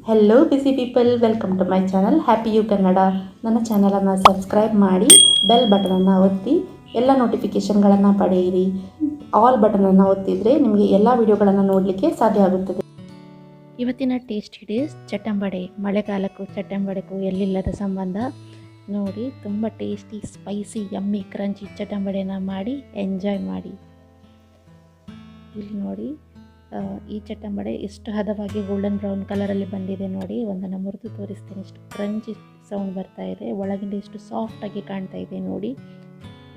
Hello busy people, welcome to my channel happy you Kannada. ನನ್ನ ಚಾನಲನ್ನು subscribe ಮಾಡಿ bell ಬಟನನ್ನು ಒತ್ತಿ ಎಲ್ಲ ನೋಟಿಫಿಕೇಷನ್ಗಳನ್ನು ಪಡೆಯಿರಿ. ಆಲ್ ಬಟನನ್ನು ಒತ್ತಿದರೆ ನಿಮಗೆ ಎಲ್ಲ ವಿಡಿಯೋಗಳನ್ನು ನೋಡಲಿಕ್ಕೆ ಸಾಧ್ಯ ಆಗುತ್ತದೆ. ಇವತ್ತಿನ ಟೇಸ್ಟಿ ಡಿಶ್ ಚಟ್ಟಂಬಡೆ. ಮಳೆಗಾಲಕ್ಕೂ ಚಟ್ಟಂಬಡೆಗೂ ಎಲ್ಲಿಲ್ಲದ ಸಂಬಂಧ. ನೋಡಿ, ತುಂಬ ಟೇಸ್ಟಿ, ಸ್ಪೈಸಿ, ಯಮ್ಮಿ, ಕ್ರಂಚಿ ಚಟ್ಟಂಬಡೆನ ಮಾಡಿ ಎಂಜಾಯ್ ಮಾಡಿ. ಇಲ್ಲಿ ನೋಡಿ, ಈ ಚಟ್ಟಂಬಡೆ ಎಷ್ಟು ಹದವಾಗಿ ಗೋಲ್ಡನ್ ಬ್ರೌನ್ ಕಲರಲ್ಲಿ ಬಂದಿದೆ ನೋಡಿ. ಒಂದನ್ನು ಮುರಿದು ತೋರಿಸ್ತೇನೆ. ಎಷ್ಟು ಕ್ರಂಚಿ ಸೌಂಡ್ ಬರ್ತಾ ಇದೆ, ಒಳಗಿಂದ ಎಷ್ಟು ಸಾಫ್ಟಾಗಿ ಕಾಣ್ತಾ ಇದೆ ನೋಡಿ.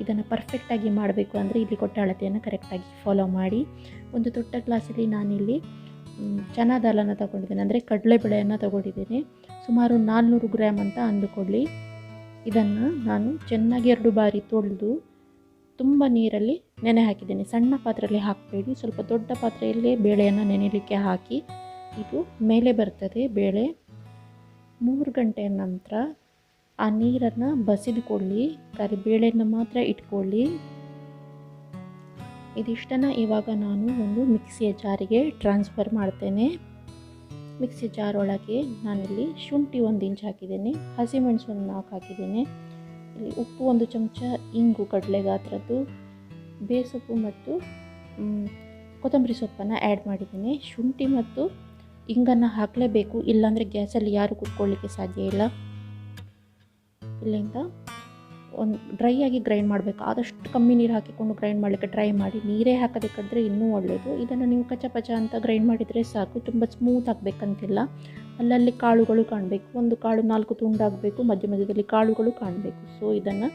ಇದನ್ನು ಪರ್ಫೆಕ್ಟಾಗಿ ಮಾಡಬೇಕು ಅಂದರೆ ಇಲ್ಲಿ ಕೊಟ್ಟ ಅಳತೆಯನ್ನು ಕರೆಕ್ಟಾಗಿ ಫಾಲೋ ಮಾಡಿ. ಒಂದು ದೊಡ್ಡ ಗ್ಲಾಸಲ್ಲಿ ನಾನಿಲ್ಲಿ ಚನಾ ದಾಲನ್ನು ತಗೊಂಡಿದ್ದೇನೆ, ಅಂದರೆ ಕಡಲೆಬೇಳೆಯನ್ನು ತಗೊಂಡಿದ್ದೇನೆ. ಸುಮಾರು 400 ಗ್ರಾಮ್ ಅಂತ ಅಂದುಕೊಳ್ಳಿ. ಇದನ್ನು ನಾನು ಚೆನ್ನಾಗಿ 2 ಬಾರಿ ತೊಳೆದು ತುಂಬ ನೀರಲ್ಲಿ ನೆನೆ ಹಾಕಿದ್ದೇನೆ. ಸಣ್ಣ ಪಾತ್ರೆಯಲ್ಲಿ ಹಾಕಬೇಡಿ, ಸ್ವಲ್ಪ ದೊಡ್ಡ ಪಾತ್ರೆಯಲ್ಲಿ ಬೇಳೆಯನ್ನು ನೆನೆಯಲಿಕ್ಕೆ ಹಾಕಿ. ಇದು ಮೇಲೆ ಬರ್ತದೆ ಬೇಳೆ. 3 ಗಂಟೆಯ ನಂತರ ಆ ನೀರನ್ನು ಬಸಿದುಕೊಳ್ಳಿ. ಬೇಳೆಯನ್ನು ಮಾತ್ರ ಇಟ್ಕೊಳ್ಳಿ. ಇದಿಷ್ಟನ್ನು ಇವಾಗ ನಾನು ಒಂದು ಮಿಕ್ಸಿಯ ಜಾರಿಗೆ ಟ್ರಾನ್ಸ್ಫರ್ ಮಾಡ್ತೇನೆ. ಮಿಕ್ಸಿ ಜಾರ್ ಒಳಗೆ ನಾನಿಲ್ಲಿ ಶುಂಠಿ 1 ಇಂಚ್ ಹಾಕಿದ್ದೇನೆ, ಹಸಿಮೆಣಸು 4 ಹಾಕಿದ್ದೇನೆ. ಇಲ್ಲಿ ಉಪ್ಪು 1 ಚಮಚ, ಇಂಗು ಕಡಲೆ ಗಾತ್ರದ್ದು, ಬೇಸೊಪ್ಪು ಮತ್ತು ಕೊತ್ತಂಬರಿ ಸೊಪ್ಪನ್ನು ಆ್ಯಡ್ ಮಾಡಿದ್ದೇನೆ. ಶುಂಠಿ ಮತ್ತು ಇಂಗನ್ನು ಹಾಕಲೇಬೇಕು, ಇಲ್ಲಾಂದರೆ ಗ್ಯಾಸಲ್ಲಿ ಯಾರು ಕುತ್ಕೊಳ್ಳಿಕ್ಕೆ ಸಾಧ್ಯ ಇಲ್ಲ. ಇಲ್ಲಿಂದ ಒಂದು ಡ್ರೈ ಆಗಿ ಗ್ರೈಂಡ್ ಮಾಡಬೇಕು. ಆದಷ್ಟು ಕಮ್ಮಿ ನೀರು ಹಾಕಿಕೊಂಡು ಗ್ರೈಂಡ್ ಮಾಡಲಿಕ್ಕೆ ಟ್ರೈ ಮಾಡಿ. ನೀರೇ ಹಾಕದೆ ಕಡಿದ್ರೆ ಇನ್ನೂ ಒಳ್ಳೆಯದು. ಇದನ್ನು ನೀವು ಕಚ ಅಂತ ಗ್ರೈಂಡ್ ಮಾಡಿದರೆ ಸಾಕು. ತುಂಬ ಸ್ಮೂತ್ ಆಗಬೇಕಂತಿಲ್ಲ. ಅಲ್ಲಲ್ಲಿ ಕಾಳುಗಳು ಕಾಣಬೇಕು. ಒಂದು ಕಾಳು 4 ತುಂಡಾಗಬೇಕು, ಮಧ್ಯ ಮಧ್ಯದಲ್ಲಿ ಕಾಳುಗಳು ಕಾಣಬೇಕು. ಸೊ ಇದನ್ನು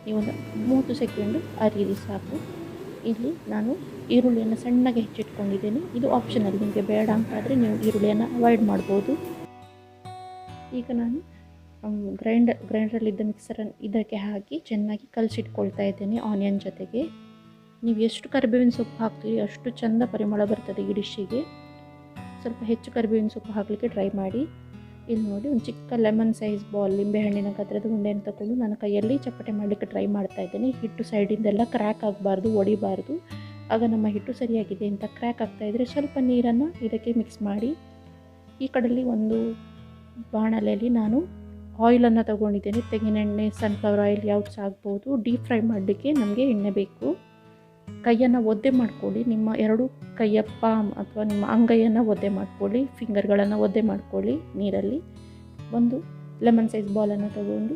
ನೀವೊಂದು 30 ಸೆಕೆಂಡು ಅರಿಯಿರಿ ಸಾಕು. ಇಲ್ಲಿ ನಾನು ಈರುಳ್ಳಿಯನ್ನು ಸಣ್ಣಗೆ ಹೆಚ್ಚಿಟ್ಕೊಂಡಿದ್ದೇನೆ. ಇದು ಆಪ್ಷನಲ್, ನಿಮಗೆ ಬೇಡ ಅಂತಾದರೆ ನೀವು ಈರುಳ್ಳಿಯನ್ನು ಅವಾಯ್ಡ್ ಮಾಡ್ಬೋದು. ಈಗ ನಾನು ಗ್ರೈಂಡ್ರಲ್ಲಿದ್ದ ಮಿಕ್ಸರನ್ನು ಇದಕ್ಕೆ ಹಾಕಿ ಚೆನ್ನಾಗಿ ಕಲಸಿಟ್ಕೊಳ್ತಾ ಇದ್ದೇನೆ ಆನಿಯನ್ ಜೊತೆಗೆ. ನೀವು ಎಷ್ಟು ಕರಿಬೇವಿನ ಸೊಪ್ಪು ಹಾಕ್ತೀರಿ ಅಷ್ಟು ಚೆಂದ ಪರಿಮಳ ಬರ್ತದೆ ಈ ಡಿಶ್ಶಿಗೆ. ಸ್ವಲ್ಪ ಹೆಚ್ಚು ಕರಿಬೇವಿನ ಸೊಪ್ಪು ಹಾಕಲಿಕ್ಕೆ ಟ್ರೈ ಮಾಡಿ. ಇಲ್ಲಿ ನೋಡಿ, ಒಂದು ಚಿಕ್ಕ ಲೆಮನ್ ಸೈಜ್ ಬಾಲ್, ಲಿಂಬೆಹಣ್ಣಿನ ಗಾತ್ರದ ಉಂಡೆಯನ್ನು ತಗೊಂಡು ನಾನು ಕೈಯಲ್ಲಿ ಚಪ್ಪಟೆ ಮಾಡಲಿಕ್ಕೆ ಟ್ರೈ ಮಾಡ್ತಾ ಇದ್ದೇನೆ. ಹಿಟ್ಟು ಸೈಡಿಂದೆಲ್ಲ ಕ್ರ್ಯಾಕ್ ಆಗಬಾರ್ದು, ಒಡಿಬಾರ್ದು. ಆಗ ನಮ್ಮ ಹಿಟ್ಟು ಸರಿಯಾಗಿದೆ ಅಂತ. ಕ್ರ್ಯಾಕ್ ಆಗ್ತಾಯಿದ್ರೆ ಸ್ವಲ್ಪ ನೀರನ್ನು ಇದಕ್ಕೆ ಮಿಕ್ಸ್ ಮಾಡಿ. ಈ ಕಡೆಯಲ್ಲಿ ಒಂದು ಬಾಣಲೆಯಲ್ಲಿ ನಾನು ಆಯಿಲನ್ನು ತಗೊಂಡಿದ್ದೇನೆ. ತೆಂಗಿನೆಣ್ಣೆ, ಸನ್ಫ್ಲವರ್ ಆಯಿಲ್ ಯಾವ್ದು ಸಹ ಆಗ್ಬೋದು. ಡೀಪ್ ಫ್ರೈ ಮಾಡಲಿಕ್ಕೆ ನಮಗೆ ಎಣ್ಣೆ ಬೇಕು. ಕೈಯನ್ನು ಒದ್ದೆ ಮಾಡ್ಕೊಳ್ಳಿ. ನಿಮ್ಮ 2 ಕೈಯ ಪಾಮ್ ಅಥವಾ ನಿಮ್ಮ ಅಂಗೈಯನ್ನು ಒದ್ದೆ ಮಾಡ್ಕೊಳ್ಳಿ. ಫಿಂಗರ್ಗಳನ್ನು ಒದ್ದೆ ಮಾಡ್ಕೊಳ್ಳಿ ನೀರಲ್ಲಿ. ಒಂದು ಲೆಮನ್ ಸೈಜ್ ಬಾಲನ್ನು ತಗೊಂಡು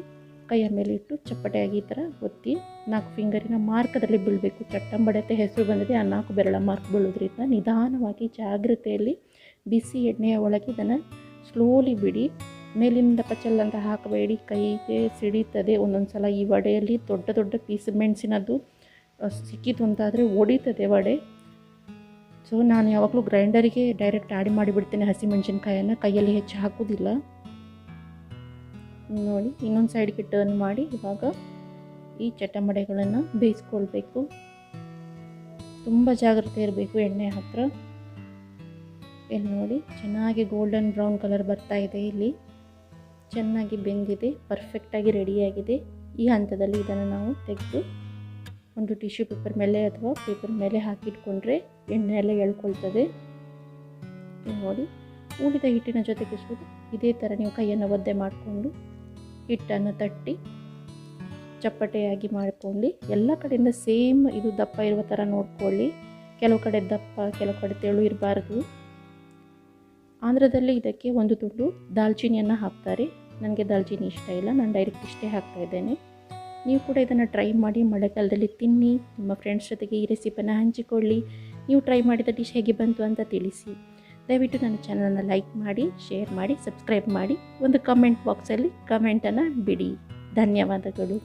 ಕೈಯ ಮೇಲೆ ಇಟ್ಟು ಚಪ್ಪಟೆಯಾಗಿ ಈ ಥರ ಒತ್ತಿ 4 ಫಿಂಗರಿನ ಮಾರ್ಕದಲ್ಲಿ ಬೀಳಬೇಕು. ಚಟ್ಟಂಬಡೆ ಅಂತ ಹೆಸರು ಬಂದಿದೆ, ಆ 4 ಬೆರಳ ಮಾರ್ಕ್ ಬೀಳೋದ್ರಿಂದ ನಿಧಾನವಾಗಿ ಜಾಗ್ರತೆಯಲ್ಲಿ ಬಿಸಿ ಎಣ್ಣೆಯ ಒಳಗೆ ಇದನ್ನು ಸ್ಲೋಲಿ ಬಿಡಿ. ಮೇಲಿಂದ ಪಚಲ್ ಅಂತ ಹಾಕಬೇಡಿ, ಕೈಗೆ ಸಿಡಿತದೆ. ಒಂದೊಂದು ಸಲ ಈ ವಡೆಯಲ್ಲಿ ದೊಡ್ಡ ದೊಡ್ಡ ಪೀಸ್ ಮೆಣಸಿನದ್ದು ಸಿಕ್ಕಿತು ಅಂತಾದರೆ ಒಡಿತದೆ ವಡೆ. ಸೊ ನಾನು ಯಾವಾಗಲೂ ಗ್ರೈಂಡರಿಗೆ ಡೈರೆಕ್ಟ್ ಆ್ಯಡ್ ಮಾಡಿಬಿಡ್ತೇನೆ ಹಸಿಮೆಣಸಿನ್ಕಾಯನ್ನು, ಕೈಯಲ್ಲಿ ಹೆಚ್ಚು ಹಾಕೋದಿಲ್ಲ. ನೋಡಿ, ಇನ್ನೊಂದು ಸೈಡ್ಗೆ ಟರ್ನ್ ಮಾಡಿ ಇವಾಗ ಈ ಚಟ್ಟಂಬಡೆಗಳನ್ನು ಬೇಯಿಸ್ಕೊಳ್ಬೇಕು. ತುಂಬ ಜಾಗ್ರತೆ ಇರಬೇಕು ಎಣ್ಣೆ ಹತ್ತಿರ. ಇಲ್ಲಿ ನೋಡಿ, ಚೆನ್ನಾಗಿ ಗೋಲ್ಡನ್ ಬ್ರೌನ್ ಕಲರ್ ಬರ್ತಾ ಇದೆ. ಇಲ್ಲಿ ಚೆನ್ನಾಗಿ ಬೆಂದಿದೆ, ಪರ್ಫೆಕ್ಟಾಗಿ ರೆಡಿಯಾಗಿದೆ. ಈ ಹಂತದಲ್ಲಿ ಇದನ್ನು ನಾವು ತೆಗೆದು ಒಂದು ಟಿಶ್ಯೂ ಪೇಪರ್ ಮೇಲೆ ಅಥವಾ ಪೇಪರ್ ಮೇಲೆ ಹಾಕಿಟ್ಕೊಂಡ್ರೆ ಎಣ್ಣೆ ಎಲ್ಲ ಎಳ್ಕೊಳ್ತದೆ. ನೋಡಿ, ಉಳಿದ ಹಿಟ್ಟಿನ ಜೊತೆಗೆ ಸುದ ಇದೇ ಥರ ನೀವು ಕೈಯನ್ನು ಒದ್ದೆ ಮಾಡಿಕೊಂಡು ಹಿಟ್ಟನ್ನು ತಟ್ಟಿ ಚಪ್ಪಟೆಯಾಗಿ ಮಾಡಿಕೊಂಡು ಎಲ್ಲ ಕಡೆಯಿಂದ ಸೇಮ್ ಇದು ದಪ್ಪ ಇರುವ ಥರ ನೋಡ್ಕೊಳ್ಳಿ. ಕೆಲವು ಕಡೆ ದಪ್ಪ, ಕೆಲವು ಕಡೆ ತೆಳು ಇರಬಾರ್ದು. ಆಂಧ್ರದಲ್ಲಿ ಇದಕ್ಕೆ ಒಂದು ತುಂಡು ದಾಲ್ಚಿನಿಯನ್ನು ಹಾಕ್ತಾರೆ. ನನಗೆ ದಾಲ್ಚಿನಿ ಇಷ್ಟ ಇಲ್ಲ, ನಾನು ಡೈರೆಕ್ಟ್ ಇಷ್ಟೇ ಹಾಕ್ತಾ ಇದ್ದೇನೆ. ನೀವು ಕೂಡ ಇದನ್ನು ಟ್ರೈ ಮಾಡಿ, ಮಳೆಗಾಲದಲ್ಲಿ ತಿನ್ನಿ. ನಿಮ್ಮ ಫ್ರೆಂಡ್ಸ್ ಜೊತೆಗೆ ಈ ರೆಸಿಪಿಯನ್ನು ಹಂಚಿಕೊಳ್ಳಿ. ನೀವು ಟ್ರೈ ಮಾಡಿದ ಡಿಶ್ ಹೇಗೆ ಬಂತು ಅಂತ ತಿಳಿಸಿ. ದಯವಿಟ್ಟು ನನ್ನ ಚಾನಲನ್ನು ಲೈಕ್ ಮಾಡಿ, ಶೇರ್ ಮಾಡಿ, ಸಬ್ಸ್ಕ್ರೈಬ್ ಮಾಡಿ. ಒಂದು ಕಮೆಂಟ್ ಬಾಕ್ಸಲ್ಲಿ ಕಮೆಂಟನ್ನು ಬಿಡಿ. ಧನ್ಯವಾದಗಳು.